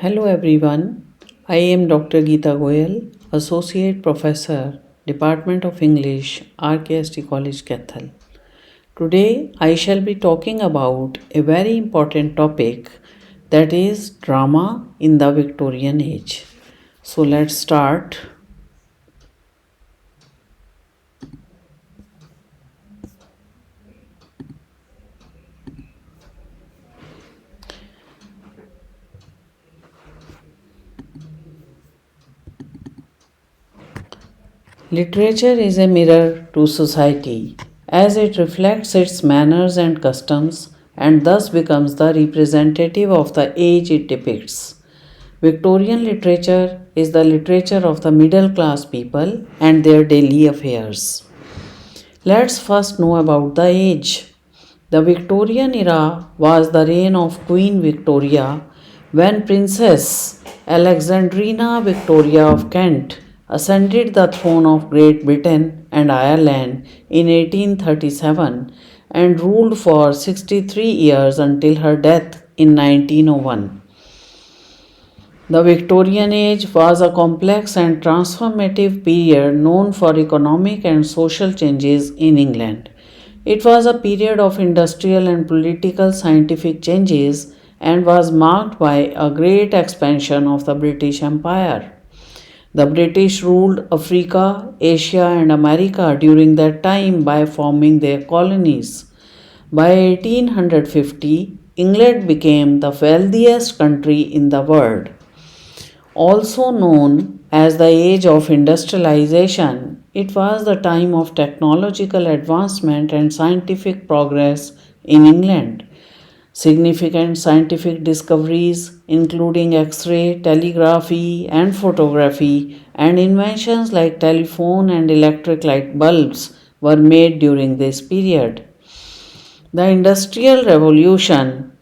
Hello everyone, I am Dr. Geeta Goyal, Associate Professor, Department of English, RKST College, Kathal. Today I shall be talking about a very important topic, that is drama in the Victorian Age. So let's start. Literature is a mirror to society as it reflects its manners and customs and thus becomes the representative of the age it depicts. Victorian literature is the literature of the middle class people and their daily affairs. Let's first know about the age. The Victorian era was the reign of Queen Victoria when Princess Alexandrina Victoria of Kent ascended the throne of Great Britain and Ireland in 1837 and ruled for 63 years until her death in 1901. The Victorian Age was a complex and transformative period known for economic and social changes in England. It was a period of industrial and political scientific changes and was marked by a great expansion of the British Empire. The British ruled Africa, Asia, and America during that time by forming their colonies. By 1850, England became the wealthiest country in the world. Also known as the age of industrialization, it was the time of technological advancement and scientific progress in England. Significant scientific discoveries, including X ray, telegraphy, and photography, and inventions like telephone and electric light bulbs, were made during this period. The Industrial Revolution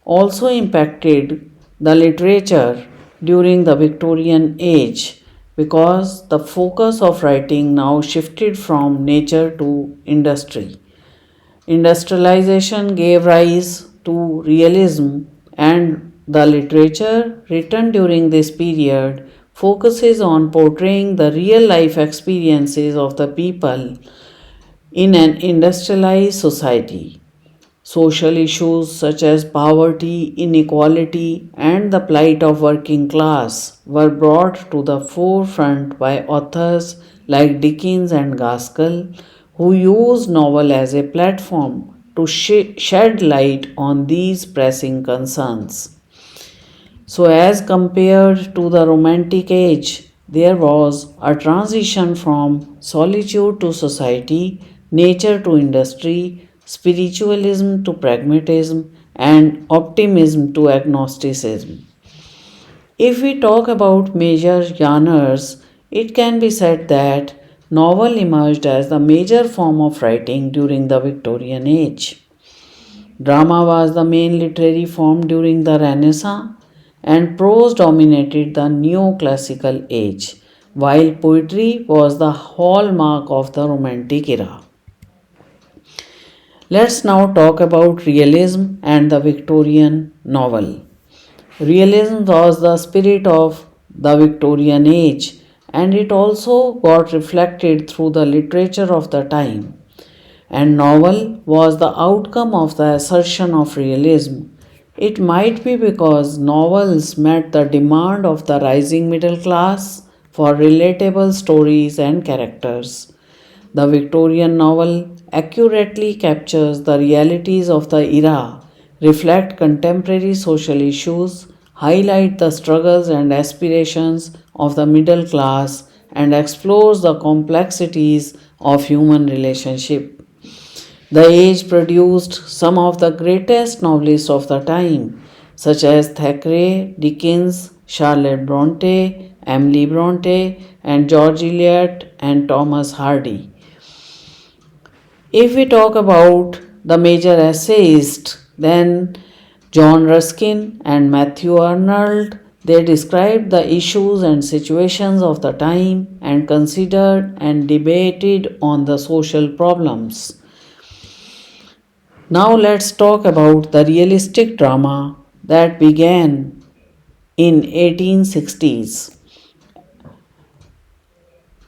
also impacted the literature during the Victorian Age because the focus of writing now shifted from nature to industry. Industrialization gave rise to realism, and the literature written during this period focuses on portraying the real life experiences of the people in an industrialized society. Social issues such as poverty, inequality, and the plight of working class were brought to the forefront by authors like Dickens and Gaskell, who used novel as a platform to shed light on these pressing concerns. So, as compared to the Romantic Age, there was a transition from solitude to society, nature to industry, spiritualism to pragmatism, and optimism to agnosticism. If we talk about major genres, it can be said that novel emerged as the major form of writing during the Victorian Age. Drama was the main literary form during the Renaissance, and prose dominated the neoclassical age, while poetry was the hallmark of the Romantic era. Let's now talk about realism and the Victorian novel. Realism was the spirit of the Victorian age, and it also got reflected through the literature of the time. And novel was the outcome of the assertion of realism. It might be because novels met the demand of the rising middle class for relatable stories and characters. The Victorian novel accurately captures the realities of the era, reflect contemporary social issues, highlight the struggles and aspirations of the middle class, and explores the complexities of human relationship. The age produced some of the greatest novelists of the time, such as Thackeray, Dickens, Charlotte Bronte, Emily Bronte, and George Eliot and Thomas Hardy. If we talk about the major essayists, then John Ruskin and Matthew Arnold, they described the issues and situations of the time and considered and debated on the social problems. Now let's talk about the realistic drama that began in 1860s.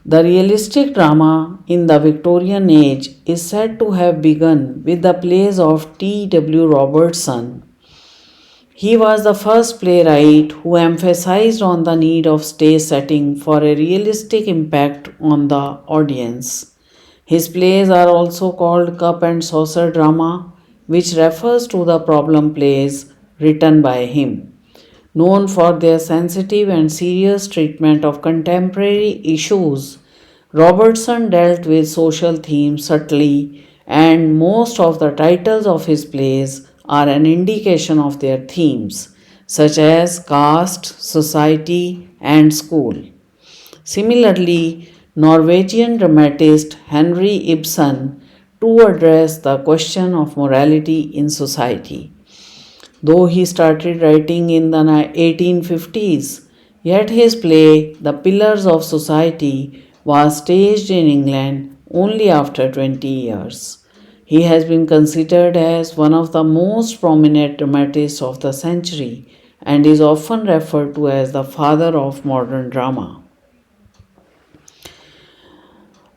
The realistic drama in the Victorian Age is said to have begun with the plays of T. W. Robertson. He was the first playwright who emphasized on the need of stage setting for a realistic impact on the audience. His plays are also called cup and saucer drama, which refers to the problem plays written by him. Known for their sensitive and serious treatment of contemporary issues, Robertson dealt with social themes subtly, and most of the titles of his plays are an indication of their themes, such as caste, society, and school. Similarly, Norwegian dramatist Henry Ibsen too addressed the question of morality in society. Though he started writing in the 1850s, yet his play, The Pillars of Society, was staged in England only after 20 years. He has been considered as one of the most prominent dramatists of the century and is often referred to as the father of modern drama.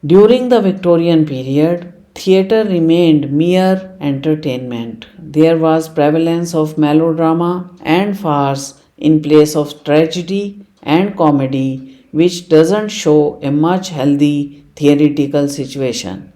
During the Victorian period, theatre remained mere entertainment. There was prevalence of melodrama and farce in place of tragedy and comedy, which doesn't show a much healthy theoretical situation.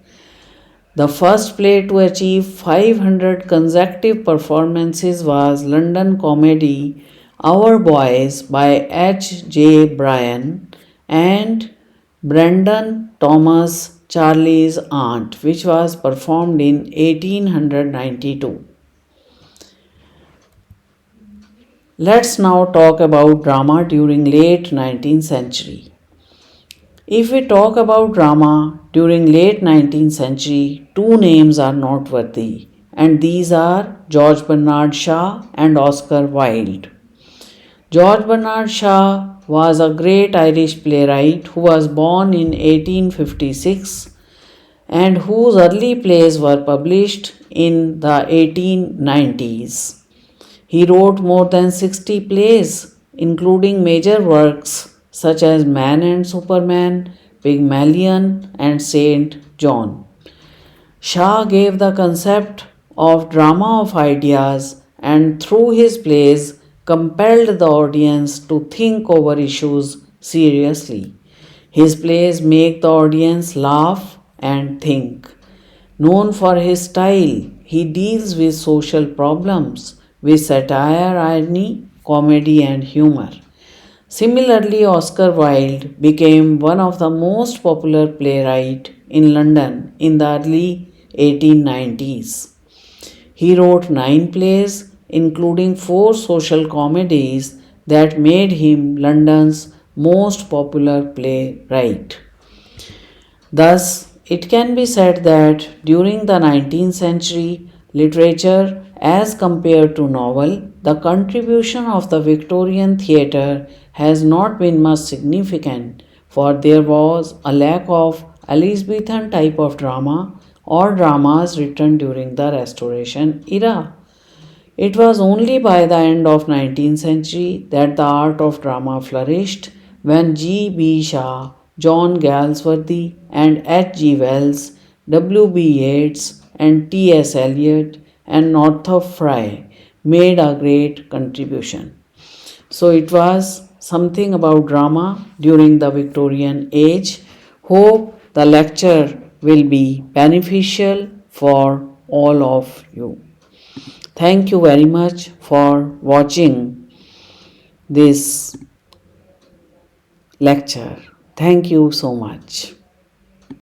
The first play to achieve 500 consecutive performances was London comedy Our Boys by H. J. Bryan and Brandon Thomas Charlie's Aunt, which was performed in 1892. Let's now talk about drama during late 19th century. If we talk about drama during late 19th century, two names are noteworthy, and these are George Bernard Shaw and Oscar Wilde. George Bernard Shaw was a great Irish playwright who was born in 1856 and whose early plays were published in the 1890s. He wrote more than 60 plays, including major works such as Man and Superman, Pygmalion, and Saint John. Shaw gave the concept of drama of ideas and through his plays compelled the audience to think over issues seriously. His plays make the audience laugh and think. Known for his style, he deals with social problems with satire, irony, comedy, and humor. Similarly, Oscar Wilde became one of the most popular playwrights in London in the early 1890s. He wrote 9 plays, including 4 social comedies that made him London's most popular playwright. Thus, it can be said that during the 19th century, literature as compared to novel, the contribution of the Victorian theatre has not been much significant, for there was a lack of Elizabethan type of drama or dramas written during the Restoration era. It was only by the end of 19th century that the art of drama flourished when G. B. Shaw, John Galsworthy and H. G. Wells, W. B. Yeats and T. S. Eliot and Northrop Frye made a great contribution. So it was something about drama during the Victorian age. Hope the lecture will be beneficial for all of you. Thank you very much for watching this lecture. Thank you so much.